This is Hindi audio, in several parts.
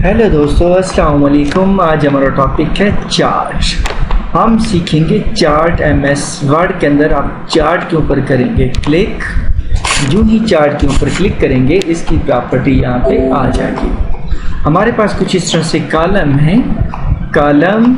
हेलो दोस्तों, अस्सलाम वालेकुम। आज हमारा टॉपिक है चार्ट। हम सीखेंगे चार्ट। एमएस वर्ड के अंदर आप चार्ट के ऊपर करेंगे क्लिक। जो ही चार्ट के ऊपर क्लिक करेंगे इसकी प्रॉपर्टी यहाँ पे आ जाएगी। हमारे पास कुछ इस तरह से कॉलम है, column,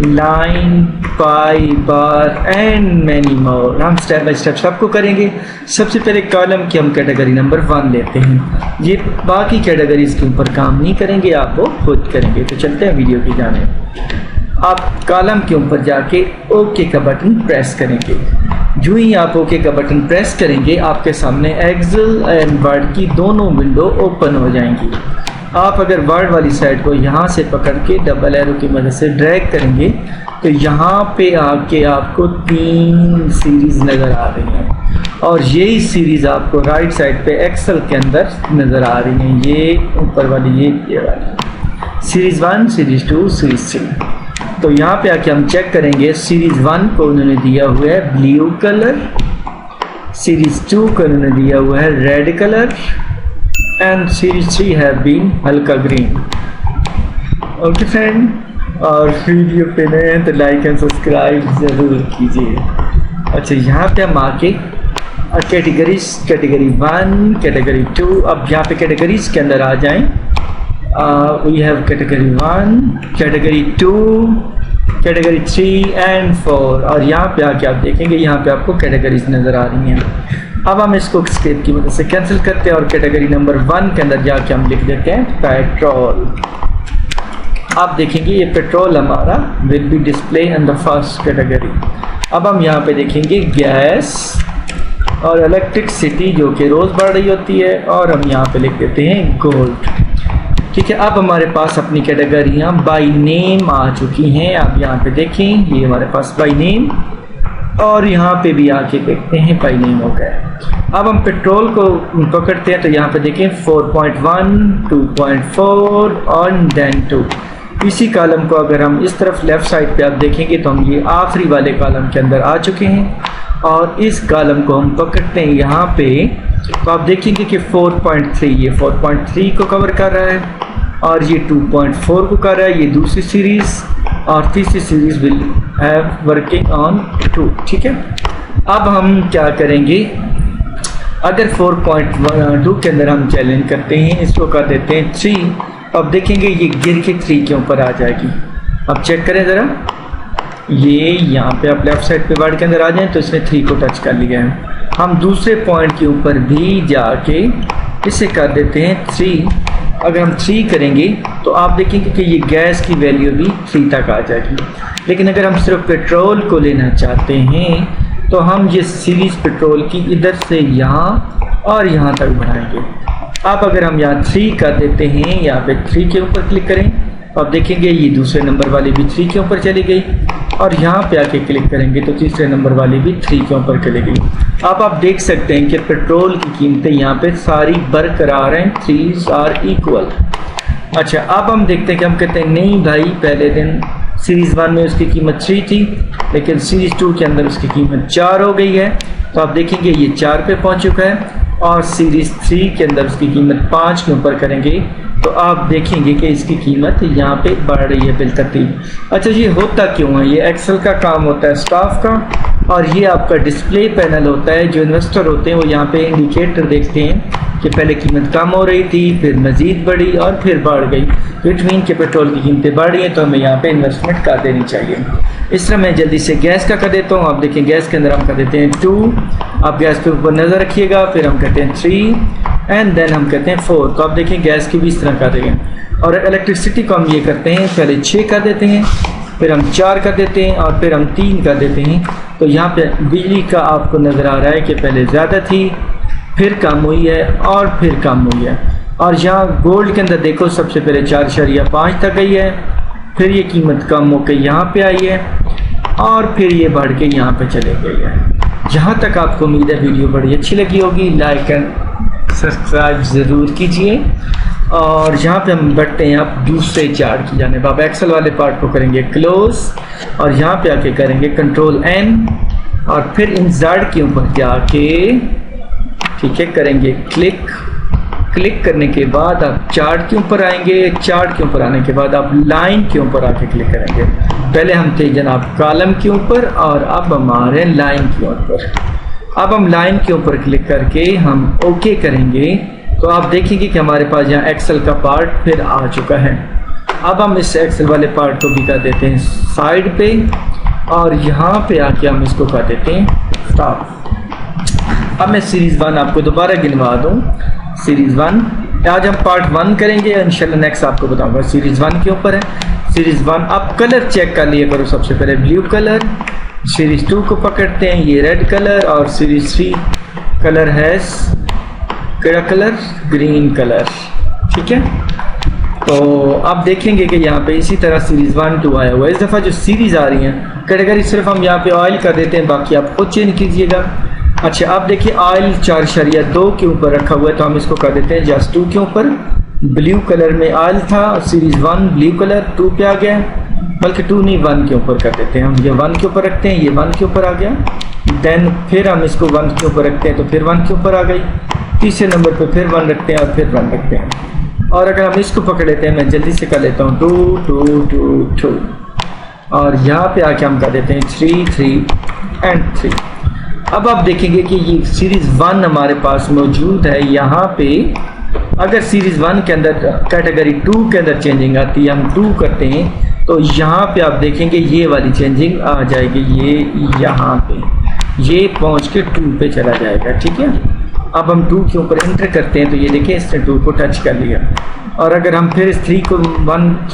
line, pi, bar and many more. हम स्टेप बाय स्टेप सबको करेंगे। सबसे पहले कॉलम की हम कैटेगरी नंबर 1 लेते हैं। ये बाकी कैटेगरीज के ऊपर काम नहीं करेंगे, आप वो खुद करेंगे। तो चलते हैं वीडियो की जानिब। आप कॉलम के ऊपर जाके ओके का बटन प्रेस करेंगे। जो ही आप ओके का बटन प्रेस करेंगे आपके सामने एक्सेल एंड वर्ड की दोनों विंडो ओपन हो जाएंगी। आप अगर वर्ड वाली साइड को यहाँ से पकड़ के डबल एरो की मदद से ड्रैग करेंगे तो यहाँ पे आके आपको 3 सीरीज़ नज़र आ रही हैं और यही सीरीज़ आपको राइट साइड पे एक्सेल के अंदर नज़र आ रही हैं। ये ऊपर वाली ये वाली सीरीज़ 1, सीरीज़ 2, सीरीज़ 3। तो यहाँ पे आके हम चेक करेंगे। सीरीज़ 1 को उन्होंने दिया हुआ है ब्लू कलर, सीरीज़ 2 को उन्होंने दिया हुआ है रेड कलर एंड सीरीज 3 है बीन हल्का ग्रीन। ओके फ्रेंड, और वीडियो पे नए हैं तो लाइक एंड सब्सक्राइब ज़रूर कीजिए। अच्छा, यहाँ पे हम आके कैटेगरीज, कैटेगरी 1, कैटेगरी 2। अब यहाँ पे कैटेगरीज के अंदर आ जाएं। We have category 1, category 2, category 3 and 4। और यहाँ पे आके आप देखेंगे यहाँ पे आपको कैटेगरीज नज़र आ रही हैं। अब हम इसको स्केप की मदद से कैंसिल करते हैं और कैटेगरी नंबर 1 के अंदर जाके हम लिख देते हैं पेट्रोल। आप देखेंगे ये पेट्रोल हमारा will be display in the first category. अब हम यहाँ पे देखेंगे गैस और इलेक्ट्रिसिटी जो कि रोज़ बढ़ रही होती है, और हम यहाँ पे लिख देते हैं गोल्ड। ठीक है, अब हमारे पास अपनी कैटेगरियाँ बाय नेम आ चुकी हैं। आप यहाँ पे देखें, ये हमारे पास बाय नेम, और यहाँ पे भी आके देखते हैं बाय नेम हो गया। अब हम पेट्रोल को पकड़ते हैं तो यहाँ पे देखें 4.1, 2.4 और देन 2। इसी कॉलम को अगर हम इस तरफ लेफ्ट साइड पे आप देखेंगे तो हम ये आखिरी वाले कॉलम के अंदर आ चुके हैं। और इस कॉलम को हम पकड़ते हैं यहाँ पे तो आप देखेंगे कि 4.3 ये 4.3 को कवर कर रहा है और ये 2.4 को कर रहा है। ये दूसरी सीरीज़ और तीसरी series will have working on 2। ठीक है, अब हम क्या करेंगे, अगर 4.2 के अंदर हम चैलेंज करते हैं, इसको कर देते हैं 3। अब देखेंगे ये गिर के 3 के ऊपर आ जाएगी। अब चेक करें ज़रा, ये यहाँ पे आप लेफ्ट साइड पे वर्ड के अंदर आ जाएं तो इसने 3 को टच कर लिया है। हम दूसरे पॉइंट के ऊपर भी जाके इसे कर देते हैं 3। अगर हम 3 करेंगे तो आप देखेंगे कि ये गैस की वैल्यू भी 3 तक आ जाएगी। लेकिन अगर हम सिर्फ पेट्रोल को लेना चाहते हैं तो हम ये सीरीज़ पेट्रोल की इधर से यहाँ और यहाँ तक बढ़ाएंगे। अब अगर हम यहाँ 3 कर देते हैं, यहाँ पे 3 के ऊपर क्लिक करें, अब देखेंगे ये दूसरे नंबर वाली भी 3 के ऊपर चली गई, और यहाँ पे आके क्लिक करेंगे तो तीसरे नंबर वाली भी 3 के ऊपर चली गई। अब आप देख सकते हैं कि पेट्रोल की कीमतें यहाँ पे सारी बरकरार हैं, 3 आर इक्वल। अच्छा, अब हम देखते हैं कि हम कहते हैं नहीं भाई, पहले दिन सीरीज़ 1 में उसकी कीमत 3 थी लेकिन सीरीज़ 2 के अंदर उसकी कीमत 4 हो गई है। तो आप देखेंगे ये 4 पे पहुँच चुका है, और सीरीज़ 3 के अंदर उसकी कीमत 5 के ऊपर करेंगे तो आप देखेंगे कि इसकी कीमत यहाँ पे बढ़ रही है बिलतरतीब। अच्छा, ये होता क्यों है? ये एक्सेल का काम होता है स्टाफ का, और ये आपका डिस्प्ले पैनल होता है। जो इन्वेस्टर होते हैं वो यहाँ पे इंडिकेटर देखते हैं कि पहले कीमत कम हो रही थी, फिर मज़ीद बढ़ी और फिर बढ़ गई। इट मीन कि पेट्रोल की कीमतें बढ़ रही हैं तो हमें यहाँ पे इन्वेस्टमेंट कर देनी चाहिए। इस तरह मैं जल्दी से गैस का कर देता हूँ। आप देखें गैस के अंदर हम कर देते हैं 2। आप गैस के ऊपर नज़र रखिएगा, फिर हम कहते हैं 3 एंड देन हम कहते हैं 4। तो आप देखें गैस की भी इस तरह कर देंगे। और इलेक्ट्रिसिटी को हम ये करते हैं, पहले 6 कर देते हैं, फिर हम 4 कर देते हैं और फिर हम 3 कर देते हैं। तो यहाँ पे बिजली का आपको नज़र आ रहा है कि पहले ज़्यादा थी, फिर कम हुई है और फिर कम हुई है। और यहाँ गोल्ड के अंदर देखो, सबसे पहले 4.5 तक गई है, फिर ये कीमत कम होकर यहाँ पे आई है और फिर ये बढ़ के यहाँ पे चले गई है। जहाँ तक आपको उम्मीद है वीडियो बड़ी अच्छी लगी होगी, लाइक एंड सब्सक्राइब ज़रूर कीजिए। और यहाँ पे हम बढ़ते हैं आप दूसरे चार्ट की जानिब। आप एक्सेल वाले पार्ट को करेंगे क्लोज और यहाँ पे आके करेंगे कंट्रोल N और फिर इंसर्ट के ऊपर जाके ठीक है करेंगे क्लिक क्लिक करने के बाद आप चार्ट के ऊपर आएंगे। चार्ट के ऊपर आने के बाद आप लाइन के ऊपर आके क्लिक करेंगे। पहले हम थे जनाब कॉलम के ऊपर और अब हमारे लाइन के ऊपर। अब हम लाइन के ऊपर क्लिक करके हम ओके करेंगे तो आप देखेंगे कि हमारे पास यहाँ एक्सेल का पार्ट फिर आ चुका है। अब हम इस एक्सेल वाले पार्ट को भी कर देते हैं साइड पे और यहाँ पे आके हम इसको कर देते हैं स्टॉप। अब मैं सीरीज़ 1 आपको दोबारा गिनवा दूँ। सीरीज़ 1 आज हम पार्ट 1 करेंगे, इंशाल्लाह नेक्स्ट आपको बताऊंगा। सीरीज़ 1 के ऊपर है। सीरीज़ 1 आप कलर चेक कर लिया करो। सबसे पहले ब्लू कलर। सीरीज़ 2 को पकड़ते हैं, ये रेड कलर। और सीरीज़ 3 कलर है केड़ा कलर, ग्रीन कलर। ठीक है, तो आप देखेंगे कि यहाँ पे इसी तरह सीरीज़ 1 2 आया हुआ है। इस दफ़ा जो सीरीज़ आ रही हैं कैटेगरी सिर्फ हम यहाँ पे ऑयल कर देते हैं, बाकी आप खुद चेंज कीजिएगा। अच्छा, आप देखिए ऑयल 4.2 के ऊपर रखा हुआ है तो हम इसको कर देते हैं जस्ट 2 के ऊपर। ब्लू कलर में ऑयल था, सीरीज़ 1 ब्लू कलर 2 पे आ गया, बल्कि 2 नहीं 1 के ऊपर कर देते हैं हम। ये 1 के ऊपर रखते हैं, ये 1 के ऊपर आ गया। देन फिर हम इसको 1 के ऊपर रखते हैं तो फिर 1 के ऊपर आ गई। तीसरे नंबर पे फिर 1 रखते हैं और फिर 1 रखते हैं। और अगर हम इसको पकड़ लेते हैं, मैं जल्दी से कर लेता हूँ 2 2 2 2 और यहाँ पे आके हम कर देते हैं 3 3 एंड 3। अब आप देखेंगे कि ये सीरीज़ 1 हमारे पास मौजूद है यहाँ पे। अगर सीरीज़ 1 के अंदर कैटेगरी 2 के अंदर चेंजिंग आती है, हम 2 करते हैं तो यहाँ पे आप देखेंगे ये वाली चेंजिंग आ जाएगी। ये यहाँ पे ये पहुँच के 2 पे चला जाएगा। ठीक है, अब हम 2 के ऊपर एंटर करते हैं तो ये देखिए इसने 2 को टच कर लिया। और अगर हम फिर इस 3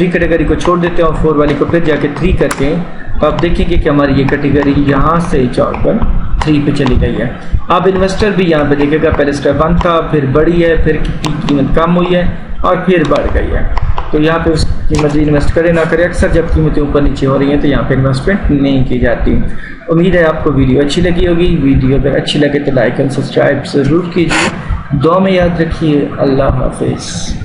कैटेगरी को छोड़ देते हैं और 4 वाली को फिर जाके 3 करते हैं तो आप देखेंगे कि हमारी ये कैटेगरी यहाँ से चढ़कर 3 पे चली गई है। अब इन्वेस्टर भी यहाँ पे देखेगा, पहले स्टेप 1 था, फिर बढ़ी है, फिर कीमत कम हुई है और फिर बढ़ गई है। तो यहाँ पे उस कीमत इन्वेस्ट करे ना करे, अक्सर जब कीमतें ऊपर नीचे हो रही हैं तो यहाँ पे इन्वेस्टमेंट नहीं की जाती। उम्मीद है आपको वीडियो अच्छी लगी होगी। वीडियो अगर अच्छी लगे तो लाइक एंड सब्सक्राइब ज़रूर कीजिए। दुआ में याद रखिए। अल्लाह हाफिज़।